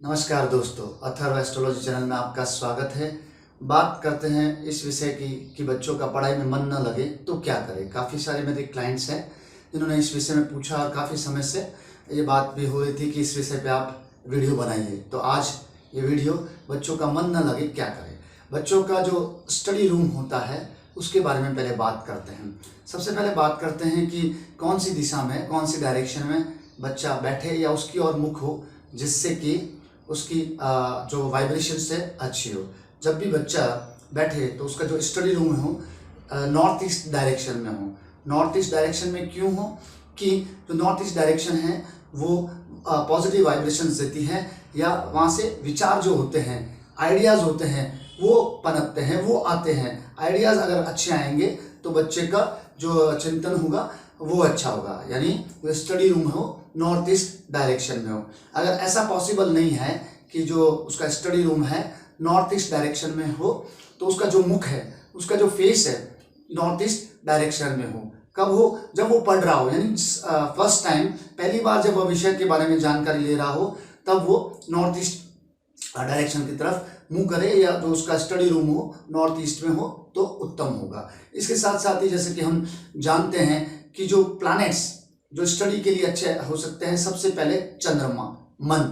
नमस्कार दोस्तों, Atharva astrology channel में आपका स्वागत है। बात करते हैं इस विषय की कि बच्चों का पढ़ाई में मन न लगे तो क्या करें। काफ़ी सारे मेरे क्लाइंट्स हैं जिन्होंने इस विषय में पूछा और काफ़ी समय से ये बात भी हो रही थी कि इस विषय पे आप वीडियो बनाइए। तो आज ये वीडियो बच्चों का मन न लगे क्या करें। बच्चों का जो स्टडी रूम होता है उसके बारे में पहले बात करते हैं। सबसे पहले बात करते हैं कि कौन सी दिशा में, कौन सी डायरेक्शन में बच्चा बैठे या उसकी ओर मुख हो, जिससे कि उसकी जो वाइब्रेशन से अच्छी हो। जब भी बच्चा बैठे तो उसका जो स्टडी रूम हो नॉर्थ ईस्ट डायरेक्शन में हो। नॉर्थ ईस्ट डायरेक्शन में क्यों हो कि जो नॉर्थ ईस्ट डायरेक्शन है वो पॉजिटिव वाइब्रेशंस देती है, या वहाँ से विचार जो होते हैं, आइडियाज़ होते हैं, वो पनपते हैं, वो आते हैं। आइडियाज़ अगर अच्छे आएंगे तो बच्चे का जो चिंतन होगा वो अच्छा होगा। यानी स्टडी रूम हो नॉर्थ ईस्ट डायरेक्शन में हो। अगर ऐसा पॉसिबल नहीं है कि जो उसका स्टडी रूम है नॉर्थ ईस्ट डायरेक्शन में हो, तो उसका जो मुख है, उसका जो फेस है नॉर्थ ईस्ट डायरेक्शन में हो। कब हो? जब वो पढ़ रहा हो, यानी फर्स्ट टाइम, पहली बार जब वो विषय के बारे में जानकारी ले रहा हो, तब वो नॉर्थ ईस्ट डायरेक्शन की तरफ मुंह करे, या जो उसका स्टडी रूम हो नॉर्थ ईस्ट में हो तो उत्तम होगा। इसके साथ साथ ही जैसे कि हम जानते हैं कि जो प्लैनेट्स जो स्टडी के लिए अच्छे हो सकते हैं, सबसे पहले चंद्रमा, मन,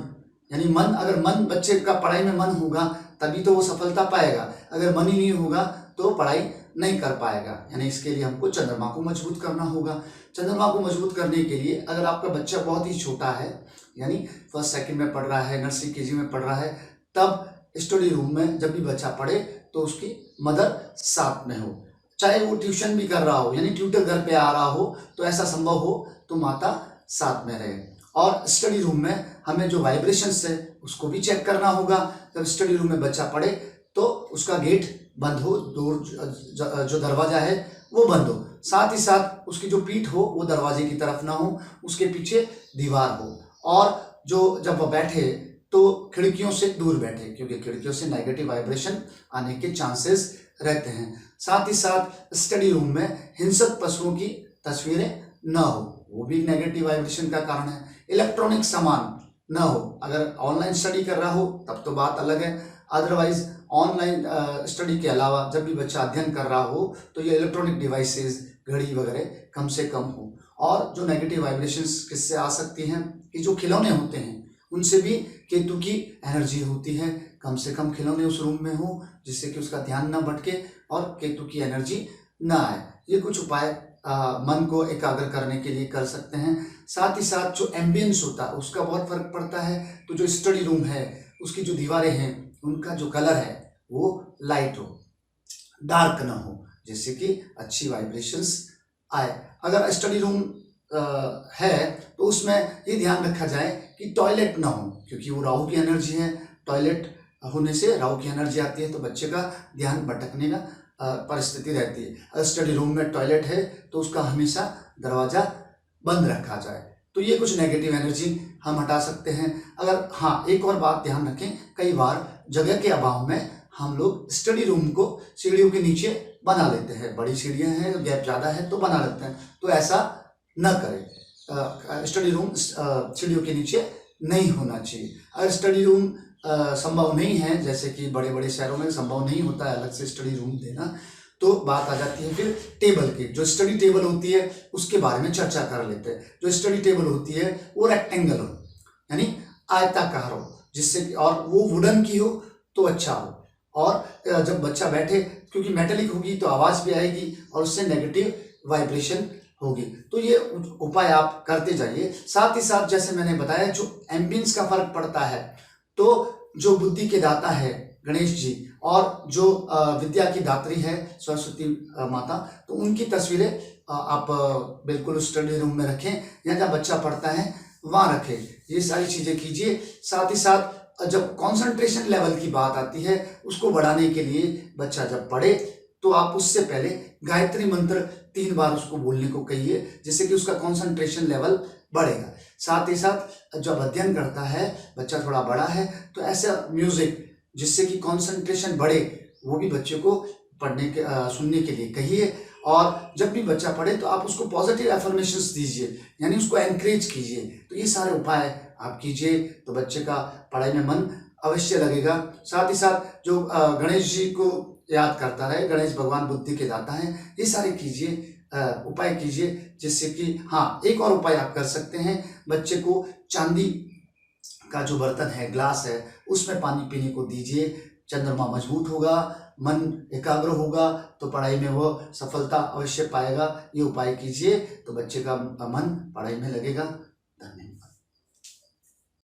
यानी मन। अगर मन बच्चे का पढ़ाई में मन होगा तभी तो वो सफलता पाएगा। अगर मन ही नहीं होगा तो पढ़ाई नहीं कर पाएगा। यानी इसके लिए हमको चंद्रमा को मजबूत करना होगा। चंद्रमा को मजबूत करने के लिए अगर आपका बच्चा बहुत ही छोटा है, यानी फर्स्ट सेकंड में पढ़ रहा है, नर्सरी केजी में पढ़ रहा है, तब स्टडी रूम में जब भी बच्चा पढ़े तो उसकी मदर साथ में हो। चाहे वो ट्यूशन भी कर रहा हो, यानी ट्यूटर घर पे आ रहा हो, तो ऐसा संभव हो तो माता साथ में रहे। और स्टडी रूम में हमें जो वाइब्रेशंस है उसको भी चेक करना होगा। जब स्टडी रूम में बच्चा पढ़े तो उसका गेट बंद हो, जो दरवाजा है वो बंद हो। साथ ही साथ उसकी जो पीठ हो वो दरवाजे की तरफ ना हो, उसके पीछे दीवार हो। और जो जब वह बैठे तो खिड़कियों से दूर बैठे, क्योंकि खिड़कियों से नेगेटिव वाइब्रेशन आने के चांसेस रहते हैं। साथ ही साथ स्टडी रूम में हिंसक पशुओं की तस्वीरें न हो, वो भी नेगेटिव वाइब्रेशन का कारण है। इलेक्ट्रॉनिक सामान न हो। अगर ऑनलाइन स्टडी कर रहा हो तब तो बात अलग है, अदरवाइज ऑनलाइन स्टडी के अलावा जब भी बच्चा अध्ययन कर रहा हो तो ये इलेक्ट्रॉनिक डिवाइसेस, घड़ी वगैरह कम से कम हो। और जो नेगेटिव वाइब्रेशंस किससे आ सकती हैं कि जो खिलौने होते हैं उनसे भी केतु की एनर्जी होती है। कम से कम खिलौने उस रूम में हो जिससे कि उसका ध्यान न भटके और केतु की एनर्जी ना आए। ये कुछ उपाय मन को एकाग्र करने के लिए कर सकते हैं। साथ ही साथ जो एम्बियंस होता है उसका बहुत फर्क पड़ता है। तो जो स्टडी रूम है उसकी जो दीवारें हैं उनका जो कलर है वो लाइट हो, डार्क ना हो, जिससे कि अच्छी वाइब्रेशंस आए। अगर स्टडी रूम है तो उसमें ये ध्यान रखा जाए कि टॉयलेट ना हो, क्योंकि वो राहु की एनर्जी है। टॉयलेट होने से राहु की एनर्जी आती है तो बच्चे का ध्यान भटकने का परिस्थिति रहती है। अगर स्टडी रूम में टॉयलेट है तो उसका हमेशा दरवाजा बंद रखा जाए। तो ये कुछ नेगेटिव एनर्जी हम हटा सकते हैं। अगर हाँ, एक और बात ध्यान रखें, कई बार जगह के अभाव में हम लोग स्टडी रूम को सीढ़ियों के नीचे बना लेते हैं। बड़ी सीढ़ियाँ हैं, गैप ज़्यादा है तो बना लेते हैं, तो ऐसा न करें। स्टडी रूम सीढ़ियों के नीचे नहीं होना चाहिए। अगर स्टडी रूम संभव नहीं है, जैसे कि बड़े बड़े शहरों में संभव नहीं होता है अलग से स्टडी रूम देना, तो बात आ जाती है फिर टेबल की। जो स्टडी टेबल होती है उसके बारे में चर्चा कर लेते हैं। जो स्टडी टेबल होती है वो रेक्टेंगल हो, यानी आयताकार हो, जिससे और वो वुडन की हो तो अच्छा हो। और जब बच्चा बैठे, क्योंकि मेटेलिक होगी तो आवाज़ भी आएगी और उससे नेगेटिव वाइब्रेशन होगी। तो ये उपाय आप करते जाइए। साथ ही साथ जैसे मैंने बताया, जो एम्बियंस का फर्क पड़ता है, तो जो बुद्धि के दाता है गणेश जी, और जो विद्या की दात्री है सरस्वती माता, तो उनकी तस्वीरें आप बिल्कुल स्टडी रूम में रखें, या जहाँ बच्चा पढ़ता है वहाँ रखें। ये सारी चीज़ें कीजिए। साथ ही साथ जब कंसंट्रेशन लेवल की बात आती है उसको बढ़ाने के लिए बच्चा जब पढ़े तो आप उससे पहले गायत्री मंत्र 3 बार उसको बोलने को कहिए, जिससे कि उसका कंसंट्रेशन लेवल बढ़ेगा। साथ ही साथ जब अध्ययन करता है, बच्चा थोड़ा बड़ा है, तो ऐसा म्यूजिक जिससे कि कंसंट्रेशन बढ़े, वो भी बच्चे को पढ़ने के सुनने के लिए कहिए। और जब भी बच्चा पढ़े तो आप उसको पॉजिटिव एफर्मेशंस दीजिए, यानी उसको एनकरेज कीजिए। तो ये सारे उपाय आप कीजिए तो बच्चे का पढ़ाई में मन अवश्य लगेगा। साथ ही साथ जो गणेश जी को याद करता रहे, गणेश भगवान बुद्धि के दाता हैं, ये सारे कीजिए, उपाय कीजिए, जिससे कि हाँ, एक और उपाय आप कर सकते हैं, बच्चे को चांदी का जो बर्तन है, ग्लास है, उसमें पानी पीने को दीजिए। चंद्रमा मजबूत होगा, मन एकाग्र होगा, तो पढ़ाई में वो सफलता अवश्य पाएगा। ये उपाय कीजिए तो बच्चे का मन पढ़ाई में लगेगा। धन्यवाद।